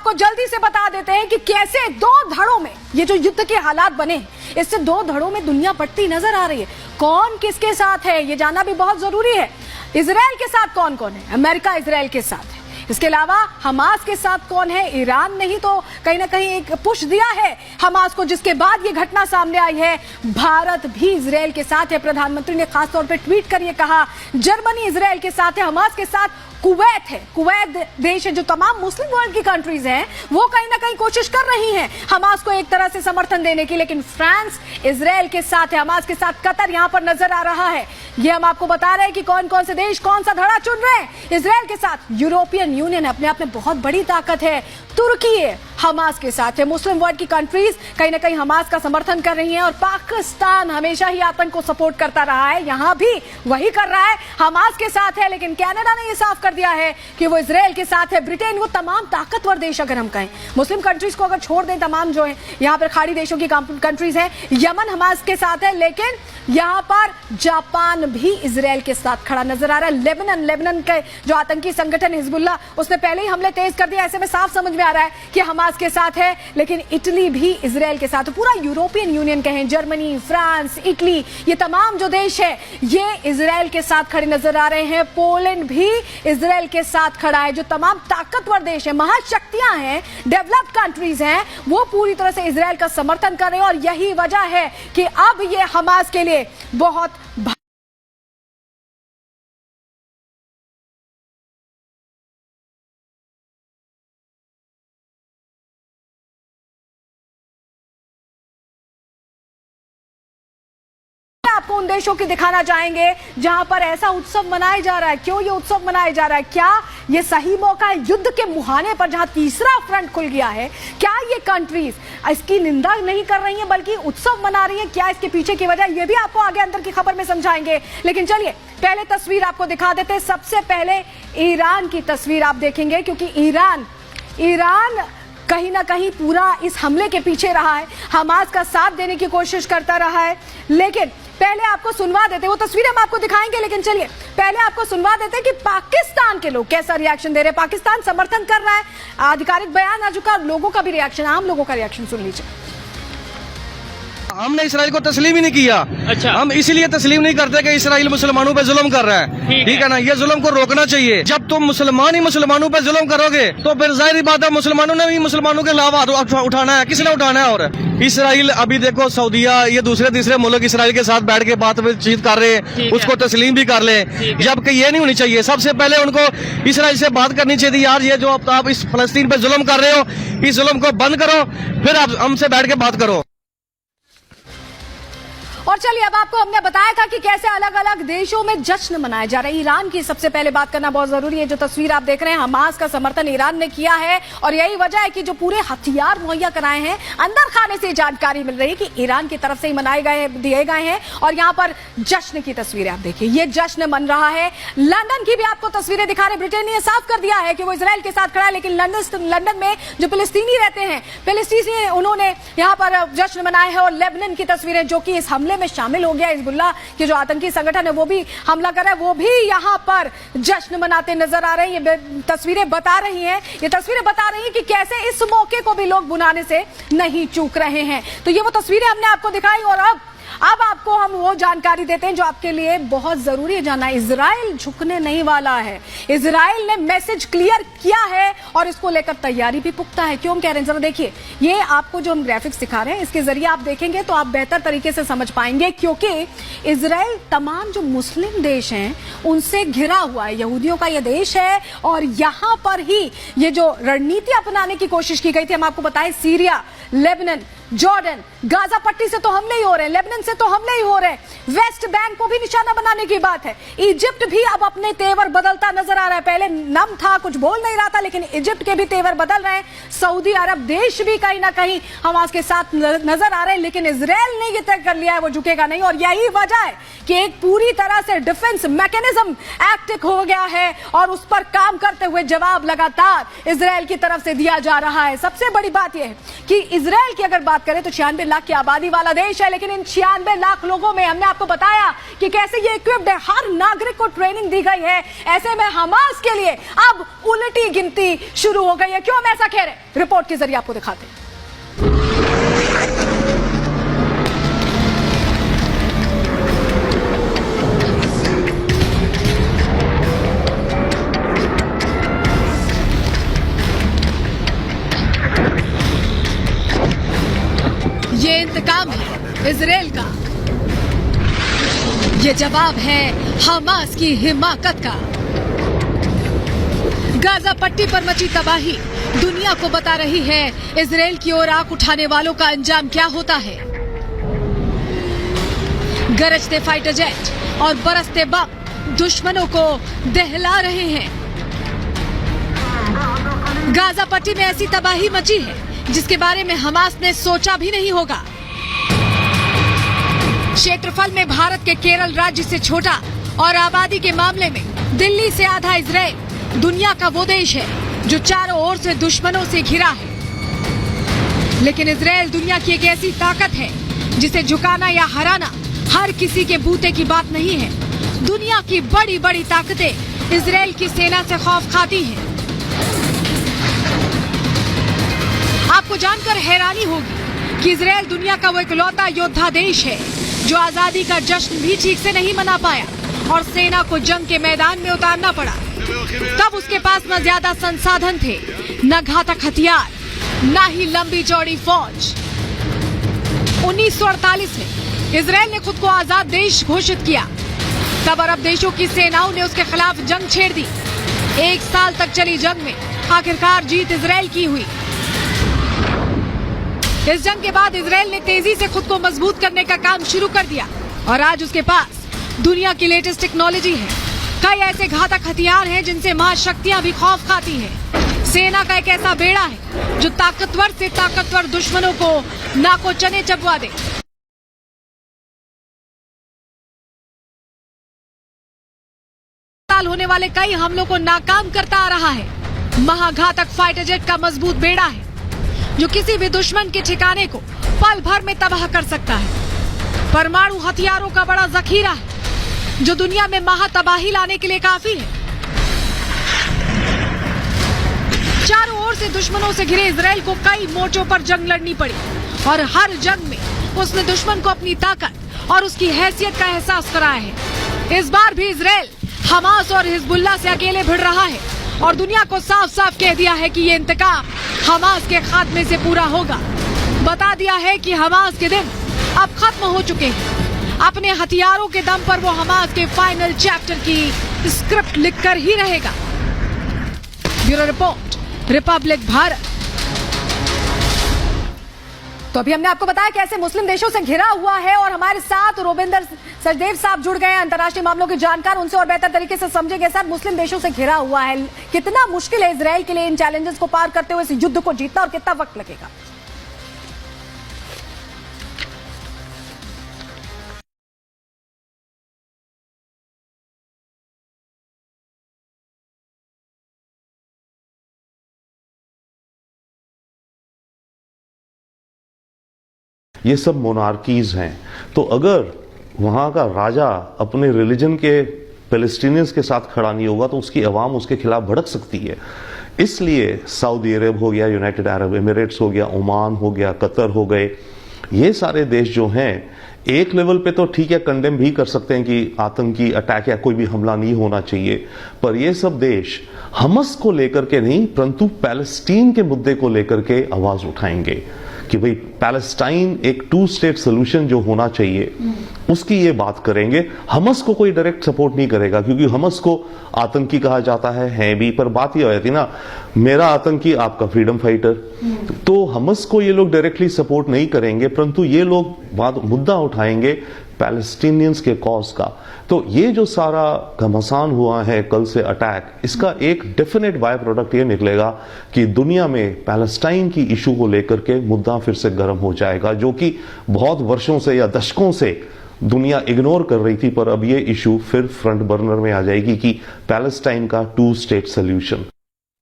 आपको जल्दी से बता देते हैं कि कैसे दो धड़ों में ये जो युद्ध के हालात बने हैं, इससे दो धड़ों में दुनिया बंटती नजर आ रही है। कौन किसके साथ है ये जानना भी बहुत जरूरी है। इजराइल के साथ कौन कौन है? अमेरिका इजराइल के साथ है। इसके अलावा हमास के साथ कौन है? ईरान ने ही तो कहीं ना कहीं एक पुश दिया है हमास को, जिसके बाद ये घटना सामने आई है। भारत भी इजराइल के साथ है। प्रधानमंत्री ने खासतौर पर ट्वीट कर ये कहा, जर्मनी इजराइल के साथ है, हमास के साथ कुवैत है। कुवैत देश है, जो तमाम मुस्लिम वर्ल्ड की कंट्रीज हैं वो कहीं ना कहीं कोशिश कर रही हैं हमास को एक तरह से समर्थन देने की, लेकिन फ्रांस इजराइल के साथ है, हमास के साथ कतर यहां पर नजर आ रहा है। ये हम आपको बता रहे हैं कि कौन कौन से देश कौन सा धड़ा चुन रहे हैं। इजराइल के साथ यूरोपियन यूनियन अपने आप में बहुत बड़ी ताकत है। तुर्की है, हमास के साथ है। मुस्लिम वर्ल्ड की कंट्रीज कहीं ना कहीं हमास का समर्थन कर रही हैं, और पाकिस्तान हमेशा ही आतंक को सपोर्ट करता रहा है, यहां भी वही कर रहा है, हमास के साथ है। लेकिन कनाडा ने यह साफ कर दिया है कि वो इजराइल के साथ है। ब्रिटेन, वो तमाम ताकतवर देश अगर हम कहें, मुस्लिम कंट्रीज को अगर छोड़ दें, तमाम जो है यहां पर खाड़ी देशों की कंट्रीज हैं, यमन हमास के साथ है, लेकिन यहां पर जापान भी इजराइल के साथ खड़ा नजर आ रहा है। लेबनान के जो आतंकी संगठन हिजबुल्लाह, उसने पहले ही हमले तेज कर दिया। ऐसे में साफ समझ में आ रहा है कि हमास के साथ है, लेकिन इटली भी इजराइल के साथ। पूरा यूरोपियन यूनियन कहें, जर्मनी, फ्रांस, इटली, ये तमाम जो देश है ये इजराइल के साथ खड़े नजर आ रहे हैं। पोलैंड भी इजराइल के साथ खड़ा है। जो तमाम ताकतवर देश है, महाशक्तियां हैं, डेवलप्ड कंट्रीज हैं, वो पूरी तरह से इजराइल का समर्थन कर रहे हैं। और यही वजह है कि अब ये हमास के लिए बहुत आपको उन देशों की दिखाना चाहेंगे जहां पर ऐसा उत्सव मनाया जा रहा है। क्यों ये उत्सव मनाया जा रहा है? क्या ये सही मौका है युद्ध के मुहाने पर, जहां तीसरा फ्रंट खुल गया है? क्या ये कंट्रीज इसकी निंदा नहीं कर रही हैं बल्कि उत्सव मना रही हैं? क्या इसके पीछे की वजह, ये भी आपको आगे अंदर की खबर में समझाएंगे। लेकिन चलिए पहले तस्वीर आपको दिखा देते हैं। सबसे पहले ईरान की तस्वीर आप देखेंगे, क्योंकि ईरान कहीं ना कहीं पूरा इस हमले के पीछे रहा है, हमास का साथ देने की कोशिश करता रहा है। लेकिन पहले आपको सुनवा देते, वो तस्वीरें हम आपको दिखाएंगे, लेकिन चलिए पहले आपको सुनवा देते हैं कि पाकिस्तान के लोग कैसा रिएक्शन दे रहे हैं। पाकिस्तान समर्थन कर रहा है, आधिकारिक बयान आ चुका, लोगों का भी रिएक्शन, आम लोगों का रिएक्शन सुन लीजिए। हमने इसराइल को तस्लीम ही नहीं किया। अच्छा। हम इसीलिए तस्लीम नहीं करते कि इसराइल मुसलमानों पे जुल्म कर रहा है, ठीक है ना। ये जुल्म को रोकना चाहिए। जब तुम मुसलमान ही मुसलमानों पे जुल्म करोगे तो फिर जाहिर बात है मुसलमानों ने भी मुसलमानों के अलावा उठाना है। किसने उठाना है? और इसराइल अभी देखो, सऊदीया, ये दूसरे तीसरे मुल्क इसराइल के साथ बैठ के बातचीत कर रहे हैं, उसको तस्लीम भी कर ले, जबकि ये नहीं होनी चाहिए। सबसे पहले उनको इसराइल से बात करनी चाहिए, यार ये जो आप इस फलस्तीन पे जुल्म कर रहे हो, इस जुल्म को बंद करो, फिर आप हमसे बैठ के बात करो। और चलिए अब आपको हमने बताया था कि कैसे अलग अलग देशों में जश्न मनाए जा रहे हैं। ईरान की सबसे पहले बात करना बहुत जरूरी है। जो तस्वीर आप देख रहे हैं, हमास का समर्थन ईरान ने किया है, और यही वजह है कि जो पूरे हथियार मुहैया कराए हैं, अंदर खाने से जानकारी मिल रही है कि ईरान की तरफ से ही दिए गए हैं। और यहाँ पर जश्न की तस्वीरें आप देखिए, ये जश्न मन रहा है। लंदन की भी आपको तस्वीरें दिखा रहे। ब्रिटेन ने साफ कर दिया है कि वो इजराइल के साथ खड़ा है, लेकिन लंदन में जो फिलिस्तीनी रहते हैं, फिलिस्तीनी, उन्होंने यहाँ पर जश्न मनाए हैं। और लेबनान की तस्वीरें, जो कि इस हमले में शामिल हो गया, हिजबुल्लाह के जो आतंकी संगठन है वो भी हमला कर रहा है, वो भी यहां पर जश्न मनाते नजर आ रहे हैं। ये तस्वीरें बता रही हैं कि कैसे इस मौके को भी लोग बुलाने से नहीं चूक रहे हैं। तो ये वो तस्वीरें हमने आपको दिखाई, और अब आपको हम वो जानकारी देते हैं जो आपके लिए बहुत जरूरी है जानना। इजराइल झुकने नहीं वाला है। इजराइल ने मैसेज क्लियर किया है और इसको लेकर तैयारी भी पुख्ता है। क्यों कह रहे हैं, जरा देखिए। ये आपको जो हम ग्राफिक्स दिखा रहे हैं, इसके जरिए आप देखेंगे तो आप बेहतर तरीके से समझ पाएंगे, क्योंकि इजराइल तमाम जो मुस्लिम देश हैं उनसे घिरा हुआ है। यहूदियों का यह देश है, और यहां पर ही ये जो रणनीति अपनाने की कोशिश की गई थी, हम आपको बताएं, सीरिया, लेबनान, जॉर्डन, गाजा पट्टी से तो हमले ही हो रहे हैं, लेबनान से तो हमले ही हो रहे हैं, वेस्ट बैंक को भी निशाना बनाने की बात है। इजिप्ट भी अब अपने तेवर बदलता नजर आ रहा है। पहले नम था, कुछ बोल नहीं रहा था, लेकिन इजिप्ट के भी तेवर बदल रहे हैं। सऊदी अरब देश भी कहीं ना कहीं हमास के साथ नजर आ रहे हैं, लेकिन इजराइल ने यह तय कर लिया है वो झुकेगा नहीं। और यही वजह है कि एक पूरी तरह से डिफेंस मैकेनिज्म एक्टिव हो गया है, और उस पर काम करते हुए जवाब लगातार इजराइल की तरफ से दिया जा रहा है। सबसे बड़ी बात यह है कि इजराइल की अगर बात बात करें तो 96 लाख की आबादी वाला देश है, लेकिन इन 96 लाख लोगों में हमने आपको बताया कि कैसे ये इक्विप्ड है, हर नागरिक को ट्रेनिंग दी गई है। ऐसे में हमास के लिए अब उल्टी गिनती शुरू हो गई है। क्यों हम ऐसा कह रहे हैं, रिपोर्ट के जरिए आपको दिखाते हैं। ये इंतकाम है इजराइल का, ये जवाब है हमास की हिमाकत का। गाजा पट्टी पर मची तबाही दुनिया को बता रही है इजराइल की ओर आंख उठाने वालों का अंजाम क्या होता है। गरजते फाइटर जेट और बरसते बम दुश्मनों को दहला रहे हैं। गाजा पट्टी में ऐसी तबाही मची है जिसके बारे में हमास ने सोचा भी नहीं होगा। क्षेत्रफल में भारत के केरल राज्य से छोटा और आबादी के मामले में दिल्ली से आधा इजराइल दुनिया का वो देश है जो चारों ओर से दुश्मनों से घिरा है। लेकिन इजराइल दुनिया की एक ऐसी ताकत है जिसे झुकाना या हराना हर किसी के बूते की बात नहीं है। दुनिया की बड़ी बड़ी ताकतें इजराइल की सेना से खौफ खाती हैं। आपको जानकर हैरानी होगी कि इजराइल दुनिया का वो इकलौता योद्धा देश है जो आजादी का जश्न भी ठीक से नहीं मना पाया और सेना को जंग के मैदान में उतारना पड़ा। तब उसके पास न ज्यादा संसाधन थे, न घातक हथियार, न ही लंबी चौड़ी फौज। 1948 में इजराइल ने खुद को आजाद देश घोषित किया। तब अरब देशों की सेनाओं ने उसके खिलाफ जंग छेड़ दी। 1 साल तक चली जंग में आखिरकार जीत इजराइल की हुई। इस जंग के बाद इजराइल ने तेजी से खुद को मजबूत करने का काम शुरू कर दिया और आज उसके पास दुनिया की लेटेस्ट टेक्नोलॉजी है। कई ऐसे घातक हथियार हैं जिनसे महाशक्तियां भी खौफ खाती हैं। सेना का एक ऐसा बेड़ा है जो ताकतवर से ताकतवर दुश्मनों को नाको चने चबवा दे। होने वाले कई हमलों को नाकाम करता आ रहा है। महाघातक फाइटर जेट का मजबूत बेड़ा है जो किसी भी दुश्मन के ठिकाने को पल भर में तबाह कर सकता है। परमाणु हथियारों का बड़ा जखीरा है जो दुनिया में महातबाही लाने के लिए काफी है। चारों ओर से दुश्मनों से घिरे इजराइल को कई मोर्चों पर जंग लड़नी पड़ी और हर जंग में उसने दुश्मन को अपनी ताकत और उसकी हैसियत का एहसास कराया है। इस बार भी इजराइल हमास और हिजबुल्लाह से अकेले भिड़ रहा है और दुनिया को साफ साफ कह दिया है कि ये इंतकाम हमास के खात्मे से पूरा होगा। बता दिया है कि हमास के दिन अब खत्म हो चुके हैं। अपने हथियारों के दम पर वो हमास के फाइनल चैप्टर की स्क्रिप्ट लिखकर ही रहेगा। Bureau report, Republic Bharat. तो अभी हमने आपको बताया कैसे मुस्लिम देशों से घिरा हुआ है और हमारे साथ रोबिंदर सचदेव साहब जुड़ गए हैं, अंतर्राष्ट्रीय मामलों के जानकार। उनसे और बेहतर तरीके से समझेंगे सर, मुस्लिम देशों से घिरा हुआ है, कितना मुश्किल है इजराइल के लिए इन चैलेंजेस को पार करते हुए इस युद्ध को जीतना और कितना वक्त लगेगा? ये सब मोनार्कीज हैं, तो अगर वहाँ का राजा अपने रिलीजन के पैलेस्टीनियंस के साथ खड़ा नहीं होगा तो उसकी अवाम उसके खिलाफ भड़क सकती है। इसलिए सऊदी अरब हो गया, यूनाइटेड अरब एमिरेट्स हो गया, ओमान हो गया, कतर हो गए, ये सारे देश जो हैं एक लेवल पे तो ठीक है, कंडेम भी कर सकते हैं कि आतंकी अटैक या कोई भी हमला नहीं होना चाहिए, पर ये सब देश हमास को लेकर के नहीं परंतु पैलेस्टीन के मुद्दे को लेकर के आवाज उठाएंगे कि भाई पैलेस्टाइन एक 2 स्टेट सोल्यूशन जो होना चाहिए उसकी ये बात करेंगे। हमास को कोई डायरेक्ट सपोर्ट नहीं करेगा क्योंकि हमास को आतंकी कहा जाता है भी, पर बात ये हो जाती ना, मेरा आतंकी आपका फ्रीडम फाइटर, तो हमास को ये लोग डायरेक्टली सपोर्ट नहीं करेंगे, परंतु ये लोग मुद्दा उठाएंगे पैलेस्टीनियंस के कॉज का। तो ये जो सारा घमासान हुआ है कल से अटैक, इसका एक डेफिनेट बाय प्रोडक्ट ये निकलेगा कि दुनिया में पैलेस्टाइन की इशू को लेकर के मुद्दा फिर से गर्म हो जाएगा, जो कि बहुत वर्षों से या दशकों से दुनिया इग्नोर कर रही थी, पर अब ये इशू फिर फ्रंट बर्नर में आ जाएगी कि पैलेस्टाइन का 2 स्टेट सोल्यूशन।